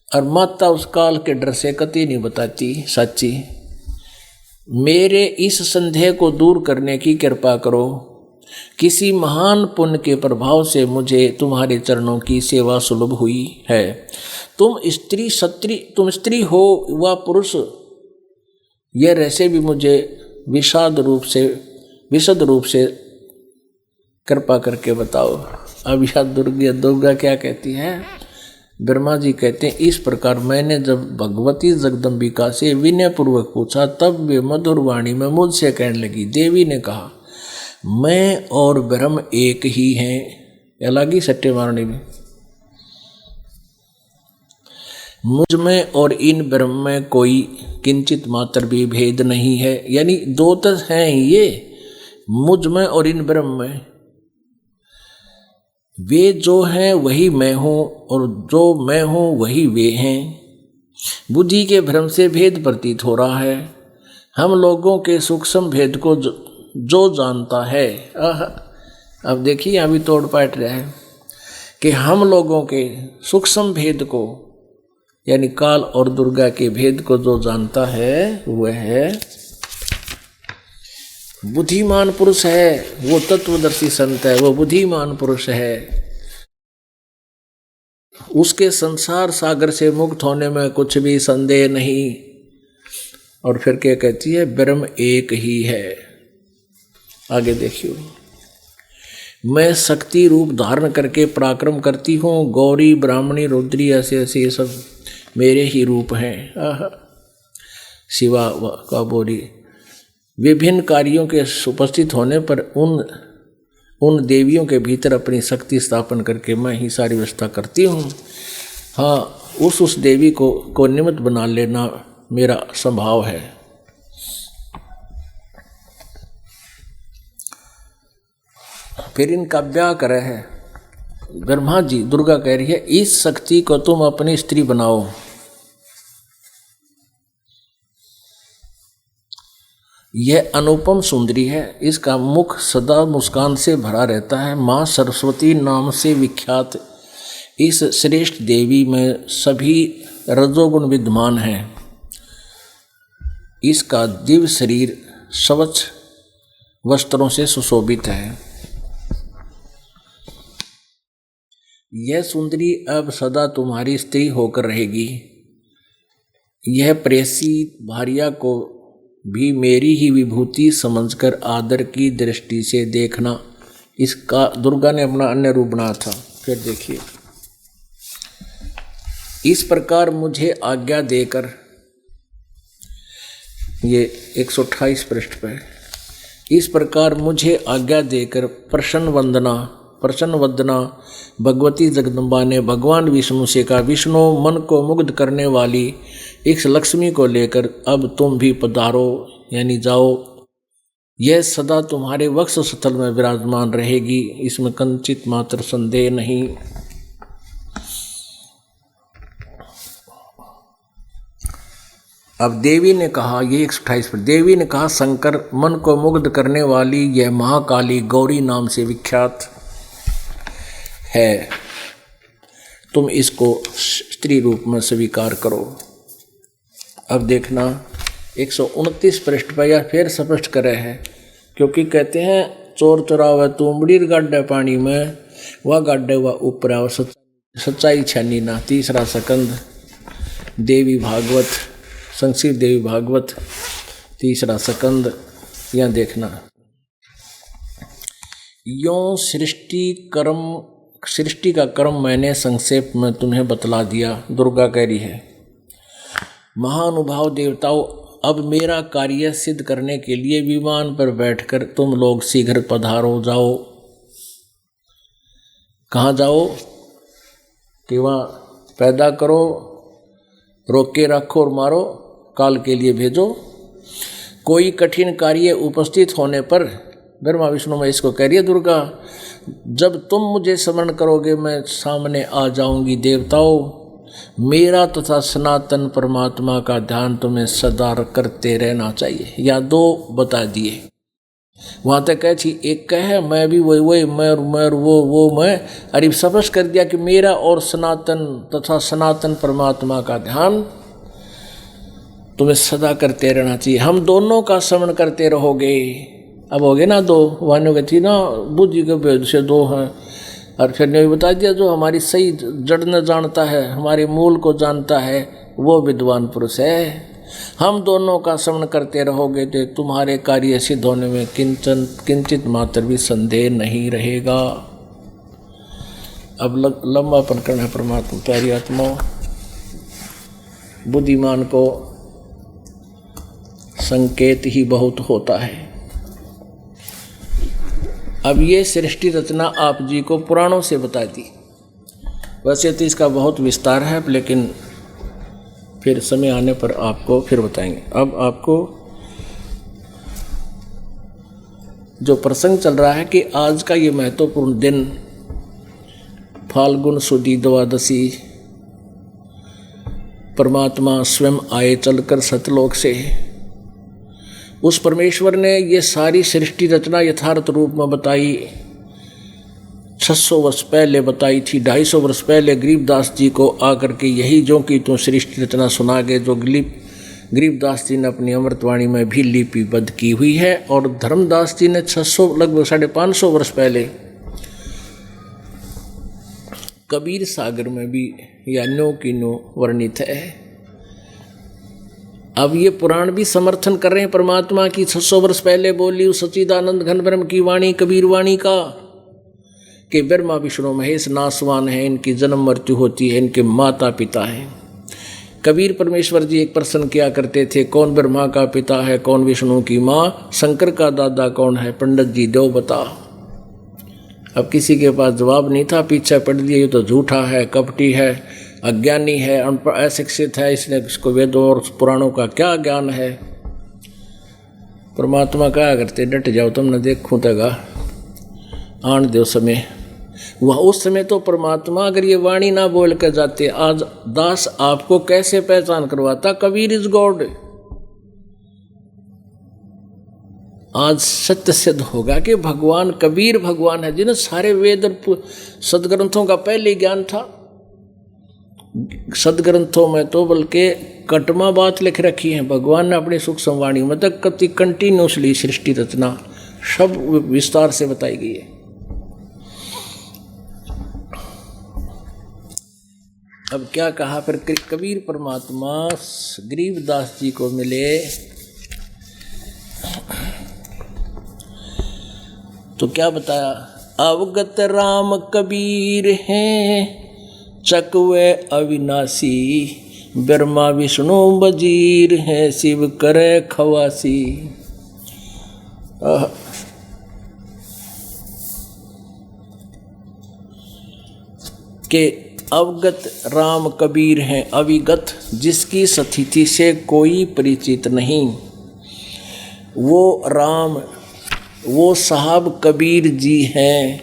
[SPEAKER 2] और माता उस काल के डर से कति नहीं बताती सच्ची। मेरे इस संदेह को दूर करने की कृपा करो। किसी महान पुण्य के प्रभाव से मुझे तुम्हारे चरणों की सेवा सुलभ हुई है। तुम स्त्री हो व पुरुष, यह रहस्य भी मुझे विशद रूप से कृपा करके बताओ। अब यह दुर्गा क्या कहती है? ब्रह्मा जी कहते हैं, इस प्रकार मैंने जब भगवती जगदम्बिका से विनय पूर्वक पूछा, तब वे मधुर वाणी में मुझसे कहने लगी। देवी ने कहा, मैं और ब्रह्म एक ही हैं। अलग ही सत्य वाणी में, मुझ में और इन ब्रह्म में कोई किंचित मात्र भी भेद नहीं है। यानी दो तो हैं ये, मुझ में और इन ब्रह्म में। वे जो हैं वही मैं हूँ और जो मैं हूँ वही वे हैं। बुद्धि के भ्रम से भेद प्रतीत हो रहा है। हम लोगों के सूक्ष्म भेद को जो जानता है, अब देखिए अभी तोड़ पाट रहा है कि हम लोगों के सूक्ष्म भेद को, यानी काल और दुर्गा के भेद को जो जानता है वह है बुद्धिमान पुरुष है। वो तत्वदर्शी संत है, वो बुद्धिमान पुरुष है। उसके संसार सागर से मुक्त होने में कुछ भी संदेह नहीं। और फिर क्या कहती है? ब्रह्म एक ही है। आगे देखियो, मैं शक्ति रूप धारण करके पराक्रम करती हूँ। गौरी, ब्राह्मणी, रुद्री, ऐसे ऐसे ये सब मेरे ही रूप हैं। शिवा का बोरी, विभिन्न कार्यों के उपस्थित होने पर उन देवियों के भीतर अपनी शक्ति स्थापन करके मैं ही सारी व्यवस्था करती हूँ। हाँ, उस देवी को निमित्त बना लेना मेरा स्वभाव है। फिर इनका ब्याह करे है। ब्रह्मा जी, दुर्गा कह रही है, इस शक्ति को तुम अपनी स्त्री बनाओ। यह अनुपम सुंदरी है, इसका मुख सदा मुस्कान से भरा रहता है। माँ सरस्वती नाम से विख्यात इस श्रेष्ठ देवी में सभी रजोगुण विद्यमान हैं। इसका दिव्य शरीर स्वच्छ वस्त्रों से सुशोभित है। यह सुंदरी अब सदा तुम्हारी स्त्री होकर रहेगी। यह प्रेसी भार्या को भी मेरी ही विभूति समझकर आदर की दृष्टि से देखना। इसका दुर्गा ने अपना अन्य रूप बनाया था। फिर देखिए, इस प्रकार मुझे आज्ञा देकर, ये 128 पृष्ठ पर, इस प्रकार मुझे आज्ञा देकर प्रसन्न वंदना भगवती जगदम्बा ने भगवान विष्णु से कहा, विष्णु, मन को मुग्ध करने वाली इस लक्ष्मी को लेकर अब तुम भी पधारो, यानी जाओ। यह सदा तुम्हारे वक्ष स्थल में विराजमान रहेगी, इसमें कंचित मात्र संदेह नहीं। अब देवी ने कहा, ये 128 पर, देवी ने कहा, शंकर, मन को मुग्ध करने वाली यह महाकाली गौरी नाम से विख्यात है। तुम इसको स्त्री रूप में स्वीकार करो। अब देखना 129 पृष्ठ पर यह फिर स्पष्ट करे है, क्योंकि कहते हैं चोर चुरावे तुमड़ी गाड्डे पानी में, वह गाड्डे वह ऊपर आव, सच्चाई छानी ना। तीसरा स्कंद देवी भागवत, संक्षिप्त देवी भागवत, तीसरा स्कंद। यहाँ देखना, यों सृष्टि का क्रम मैंने संक्षेप में तुम्हें बतला दिया। दुर्गा कह रही है, महानुभाव देवताओं, अब मेरा कार्य सिद्ध करने के लिए विमान पर बैठकर तुम लोग शीघ्र पधारो। जाओ। कहाँ जाओ? कि वहाँ पैदा करो, रोक के रखो और मारो, काल के लिए भेजो। कोई कठिन कार्य उपस्थित होने पर, ब्रह्मा विष्णु में इसको कह रही है दुर्गा, जब तुम मुझे स्मरण करोगे मैं सामने आ जाऊंगी। देवताओं, मेरा तथा सनातन परमात्मा का ध्यान तुम्हें सदा करते रहना चाहिए। या दो बता दिए। वहाँ तक कह थी एक कह मैं भी वही मैं वो मैं। अरे स्पष्ट कर दिया कि मेरा और सनातन तथा सनातन परमात्मा का ध्यान तुम्हें सदा करते रहना चाहिए। हम दोनों का श्रवण करते रहोगे। अब हो गए ना दो, वाणियों की थी ना बुद्धि के भेद से दो हैं। और फिर ने बता दिया जो हमारी सही जड़ न जानता है, हमारे मूल को जानता है, वो विद्वान पुरुष है। हम दोनों का श्रवण करते रहोगे तो तुम्हारे कार्य सिद्ध होने में किंचित मात्र भी संदेह नहीं रहेगा। अब लंबा प्रकरण है परमात्मा प्यारी आत्माओं। बुद्धिमान को संकेत ही बहुत होता है। अब ये सृष्टि रचना आप जी को पुराणों से बता दी। वैसे तो इसका बहुत विस्तार है, लेकिन फिर समय आने पर आपको फिर बताएंगे। अब आपको जो प्रसंग चल रहा है कि आज का ये महत्वपूर्ण दिन फाल्गुन सुदी द्वादशी, परमात्मा स्वयं आए चलकर सतलोक से। उस परमेश्वर ने ये सारी सृष्टि रचना यथार्थ रूप में बताई। 600 वर्ष पहले बताई थी, 250 वर्ष पहले गरीबदास जी को आकर के यही जो कि तुम सृष्टि रचना सुना गए, जो गरीबदास जी ने अपनी अमृतवाणी में भी लिपिबद्ध की हुई है। और धर्मदास जी ने 600 लगभग 550 वर्ष पहले कबीर सागर में भी या नो की नो वर्णित है। अब ये पुराण भी समर्थन कर रहे हैं परमात्मा की 600 वर्ष पहले बोली उस सच्चिदानंद घन ब्रह्म की वाणी, कबीर वाणी का, कि ब्रह्मा विष्णु महेश नासवान है, इनकी जन्म मृत्यु होती है, इनके माता पिता हैं। कबीर परमेश्वर जी एक प्रश्न किया करते थे, कौन ब्रह्मा का पिता है, कौन विष्णु की माँ, शंकर का दादा कौन है, पंडित जी दो बता। अब किसी के पास जवाब नहीं था, पीछे पड़ दिया ये तो झूठा है, कपटी है, अज्ञानी है, अनपढ़ अशिक्षित है, इसको वेदों और पुराणों का क्या ज्ञान है। परमात्मा क्या करते, डट जाओ तुम न देखूं तगा आन दो समय। वह उस समय तो परमात्मा अगर ये वाणी ना बोल कर जाते, आज दास आपको कैसे पहचान करवाता कबीर इज गॉड। आज सत्य सिद्ध होगा कि भगवान कबीर भगवान है, जिन्हें सारे वेद और सदग्रंथों का पहले ज्ञान था। सदग्रंथों में तो बल्कि कटमा बात लिख रखी है, भगवान ने अपनी सूक्ष्म वाणी में तक कति कंटिन्यूसली सृष्टि रचना सब विस्तार से बताई गई है। अब क्या कहा फिर कबीर परमात्मा गरीबदास जी को मिले तो क्या बताया, अवगत राम कबीर हैं चकवे अविनाशी, ब्रह्मा विष्णु बजीर हैं शिव करे खवासी। के अवगत राम कबीर हैं, अविगत जिसकी स्थिति से कोई परिचित नहीं, वो राम वो साहब कबीर जी हैं।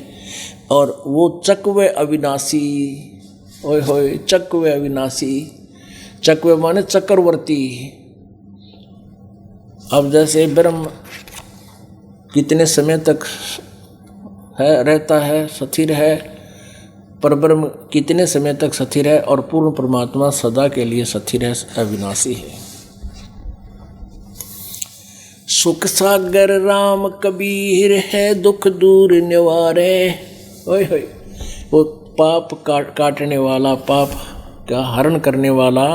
[SPEAKER 2] और वो चकवे अविनाशी, ओए होए चकवे अविनाशी, चकवे माने चक्रवर्ती। अब जैसे ब्रह्म कितने समय तक है रहता है, स्थिर है, पर ब्रह्म कितने समय तक स्थिर है, और पूर्ण परमात्मा सदा के लिए स्थिर है, अविनाशी है। सुख सागर राम कबीर है दुख दूर निवारे, ओए होए वो पाप काटने वाला, पाप का हरण करने वाला।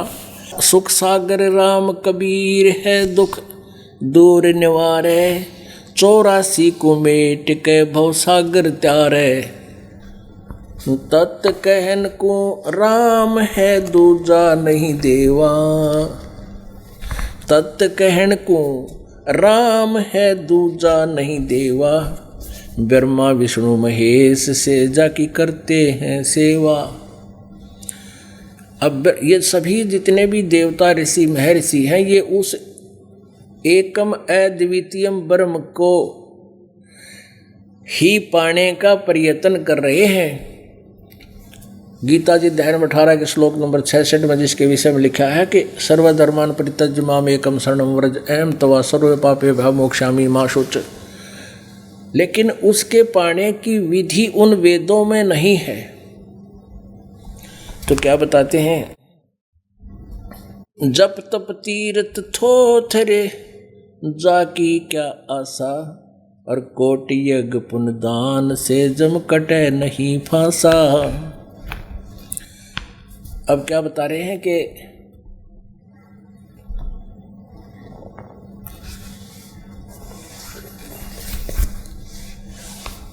[SPEAKER 2] सुख सागर राम कबीर है दुख दूर निवारे, 84 कुमेट के भव सागर त्यारे, तत् कहन को राम है दूजा नहीं देवा, तत् कहन को राम है दूजा नहीं देवा, ब्रह्मा विष्णु महेश से जाकी करते हैं सेवा। अब ये सभी जितने भी देवता ऋषि महर्षि हैं, ये उस एकम अद्वितीयम ब्रह्म को ही पाने का प्रयत्न कर रहे हैं। गीता जी अध्याय 18 के श्लोक नंबर 66 में जिसके विषय में लिखा है कि सर्वधर्मान परित्यज्य माम एकम शरणम व्रज अहम तवा सर्व पापे भय मोक्षामि मा शुच। लेकिन उसके पाने की विधि उन वेदों में नहीं है। तो क्या बताते हैं, जप तप तीर्थ थोथरे जाकी क्या आशा, और कोटि यज्ञ पुण्य दान से जम कटे नहीं फांसा। अब क्या बता रहे हैं कि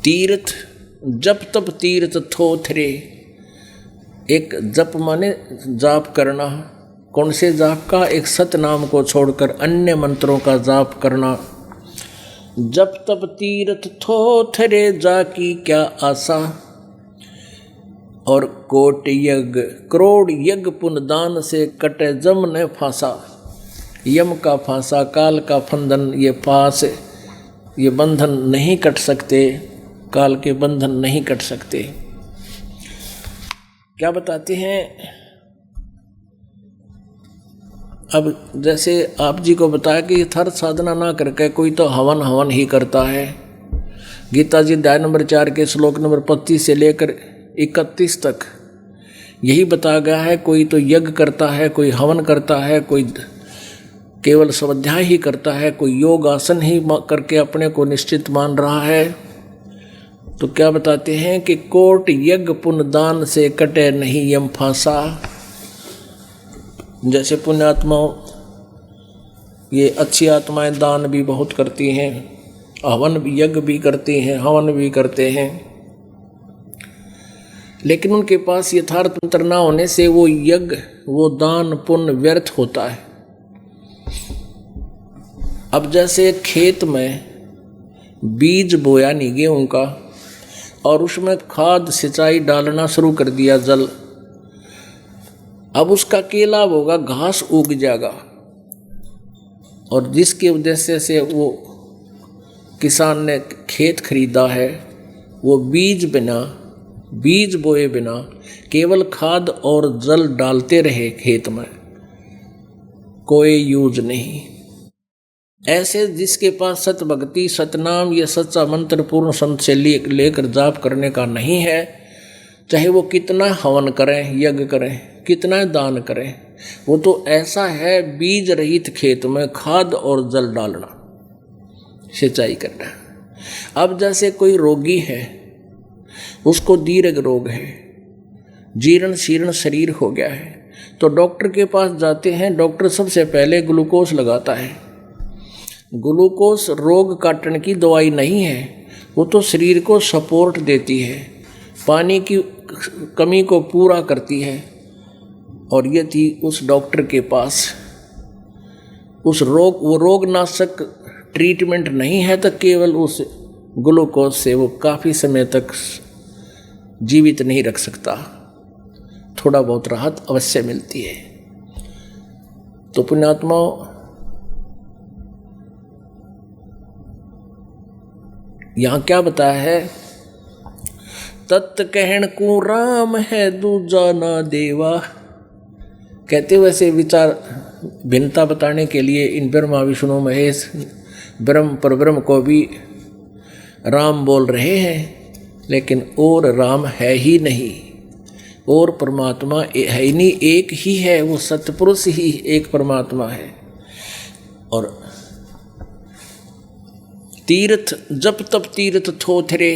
[SPEAKER 2] तीर्थ, जप तप तीर्थ थोथरे, एक जप माने जाप करना, कौन से जाप का, एक सत नाम को छोड़कर अन्य मंत्रों का जाप करना। जप तप तीर्थ थोथरे जाकी क्या आशा, और कोटि यज्ञ करोड़ यज्ञ पुण्य दान से कटे जम न फांसा। यम का फांसा, काल का फंदन, ये पास, ये बंधन नहीं कट सकते, काल के बंधन नहीं कट सकते। क्या बताते हैं, अब जैसे आप जी को बताया कि यथार्थ साधना ना करके कोई तो हवन ही करता है। गीता जी अध्याय नंबर 4 के श्लोक नंबर 25 से लेकर 31 तक यही बताया गया है। कोई तो यज्ञ करता है, कोई हवन करता है, कोई केवल स्वाध्याय ही करता है, कोई योग आसन ही करके अपने को निश्चित मान रहा है। तो क्या बताते हैं कि कोट यज्ञ पुण्य दान से कटे नहीं यम फांसा। जैसे पुण्यात्माओं, ये अच्छी आत्माएं दान भी बहुत करती हैं, हवन भी, यज्ञ भी करती हैं, हवन भी करते हैं, लेकिन उनके पास यथार्थ मंत्र ना होने से वो यज्ञ, वो दान पुण्य व्यर्थ होता है। अब जैसे खेत में बीज बोया नहीं गेहूं का, और उसमें खाद सिंचाई डालना शुरू कर दिया, जल, अब उसका क्या लाभ होगा, घास उग जाएगा, और जिसके उद्देश्य से वो किसान ने खेत खरीदा है, वो बीज बोए बिना केवल खाद और जल डालते रहे खेत में, कोई यूज नहीं। ऐसे जिसके पास सत भक्ति, सतनाम, ये सच्चा मंत्र पूर्ण संत से लेकर जाप करने का नहीं है, चाहे वो कितना हवन करें, यज्ञ करें, कितना दान करें, वो तो ऐसा है बीज रहित खेत में खाद और जल डालना, सिंचाई करना। अब जैसे कोई रोगी है, उसको दीर्घ रोग है, जीर्ण शीर्ण शरीर हो गया है, तो डॉक्टर के पास जाते हैं। डॉक्टर सबसे पहले ग्लूकोज लगाता है। ग्लूकोज रोग काटने की दवाई नहीं है, वो तो शरीर को सपोर्ट देती है, पानी की कमी को पूरा करती है। और यदि उस डॉक्टर के पास वो रोगनाशक ट्रीटमेंट नहीं है, तो केवल उस ग्लूकोज से वो काफ़ी समय तक जीवित नहीं रख सकता, थोड़ा बहुत राहत अवश्य मिलती है। तो पुण्यात्माओं, यहाँ क्या बताया है, तत् कहण को राम है दूजा ना देवा। कहते वैसे विचार भिन्नता बताने के लिए इन ब्रह्मा विष्णु महेश ब्रह्म परब्रह्म को भी राम बोल रहे हैं, लेकिन और राम है ही नहीं, और परमात्मा है ही नहीं, एक ही है, वो सतपुरुष ही एक परमात्मा है। और तीर्थ, जप तप तीर्थ थोथरे,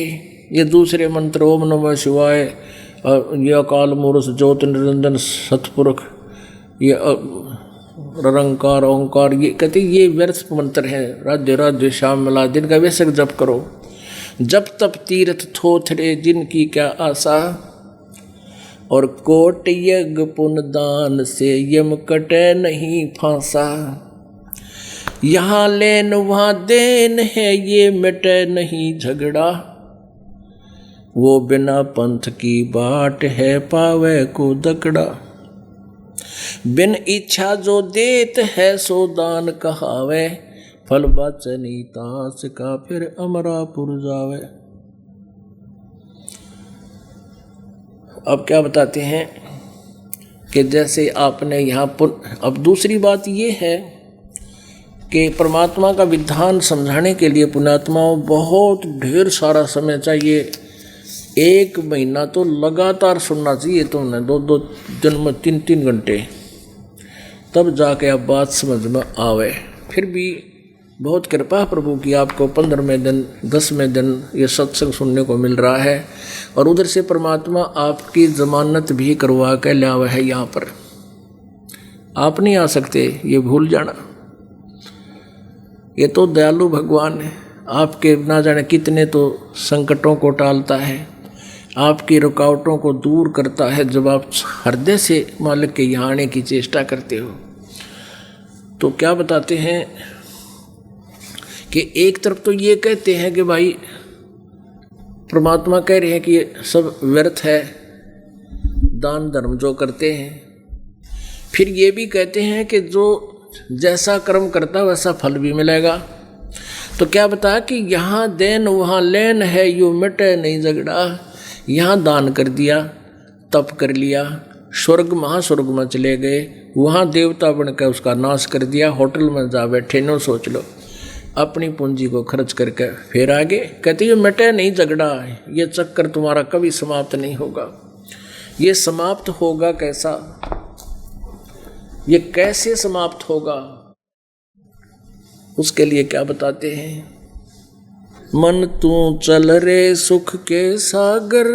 [SPEAKER 2] ये दूसरे मंत्र ओम नमः शिवाय, ये अकाल मूर्त ज्योति निरंजन सतपुरुष, ये निरंकार ओंकार, ये कहते ये व्यर्थ मंत्र है। राज्य राज्य श्याम मिला, दिन का बेशक जप करो। जप तप तीर्थ थोथरे जिनकी क्या आशा, और कोट यज्ञ पुण्य दान से यम कटे नहीं फांसा। यहाँ लेन वहाँ देन है, ये मिटे नहीं झगड़ा, वो बिना पंथ की बाट है पावे को दकड़ा। बिन इच्छा जो देत है सो दान कहावे, फल बचनी तास का फिर अमरापुर जावे। अब क्या बताते हैं कि जैसे आपने यहाँ अब दूसरी बात ये है कि परमात्मा का विधान समझाने के लिए पुण्यात्माओं बहुत ढेर सारा समय चाहिए। 1 महीना तो लगातार सुनना चाहिए तुमने, 2-2 दिन में 3-3 घंटे, तब जाके आप बात समझ में आवे। फिर भी बहुत कृपा प्रभु की, आपको 15वें दिन 10वें दिन ये सत्संग सुनने को मिल रहा है। और उधर से परमात्मा आपकी जमानत भी करवा के लावा है यहाँ पर। आप नहीं आ सकते, ये भूल जाना। ये तो दयालु भगवान है, आपके ना जाने कितने तो संकटों को टालता है, आपकी रुकावटों को दूर करता है जब आप हृदय से मालिक के यहाँ आने की चेष्टा करते हो। तो क्या बताते हैं कि एक तरफ तो ये कहते हैं कि भाई परमात्मा कह रहे हैं कि ये सब व्यर्थ है, दान धर्म जो करते हैं। फिर ये भी कहते हैं कि जो जैसा कर्म करता वैसा फल भी मिलेगा। तो क्या बताया कि यहाँ देन वहाँ लेन है, यूँ मिटे नहीं झगड़ा। यहाँ दान कर दिया, तप कर लिया, स्वर्ग महास्वर्ग में चले गए, वहाँ देवता बनकर उसका नाश कर दिया, होटल में जा बैठे। नो सोच लो, अपनी पूंजी को खर्च करके फिर आगे कहते ये मिटे नहीं झगड़ा। ये चक्कर तुम्हारा कभी समाप्त नहीं होगा। ये समाप्त होगा कैसा, ये कैसे समाप्त होगा, उसके लिए क्या बताते हैं। मन तू चल रे सुख के सागर,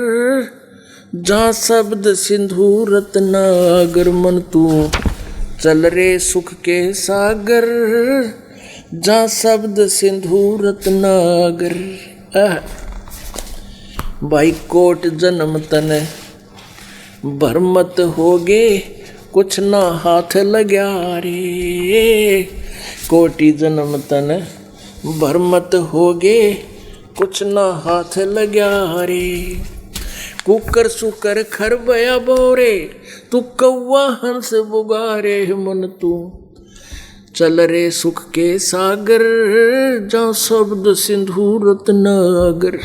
[SPEAKER 2] जहाँ शब्द सिंधु रत्नागर। मन तू चल रे सुख के सागर, जहाँ शब्द सिंधु रत्नागर। भाई कोट जन्म तन भरमत होगे, कुछ ना हाथ लग्या रे। कोटि जन्म तन भरमत होगे, कुछ ना हाथ लग्या रे। कुकर सुकर खर बया बोरे, तू कौवा हंस बुगारे। मन तू चल रे सुख के सागर, जहाँ शब्द सिंधु रत्नागर।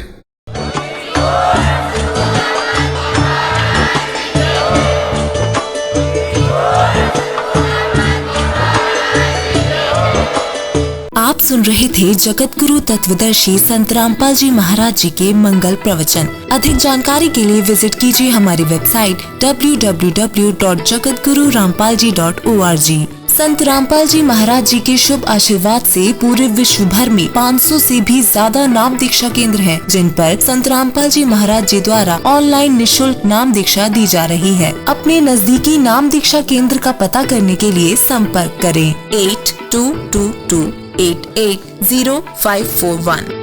[SPEAKER 3] आप सुन रहे थे जगत गुरु तत्वदर्शी संत रामपाल जी महाराज जी के मंगल प्रवचन। अधिक जानकारी के लिए विजिट कीजिए हमारी वेबसाइट www.jagatgururampalji.org। संत रामपाल जी महाराज जी के शुभ आशीर्वाद से पूरे विश्व भर में 500 से भी ज्यादा नाम दीक्षा केंद्र हैं, जिन पर संत रामपाल जी महाराज जी द्वारा ऑनलाइन निशुल्क नाम दीक्षा दी जा रही है। अपने नजदीकी नाम दीक्षा केंद्र का पता करने के लिए संपर्क करें 8222880541।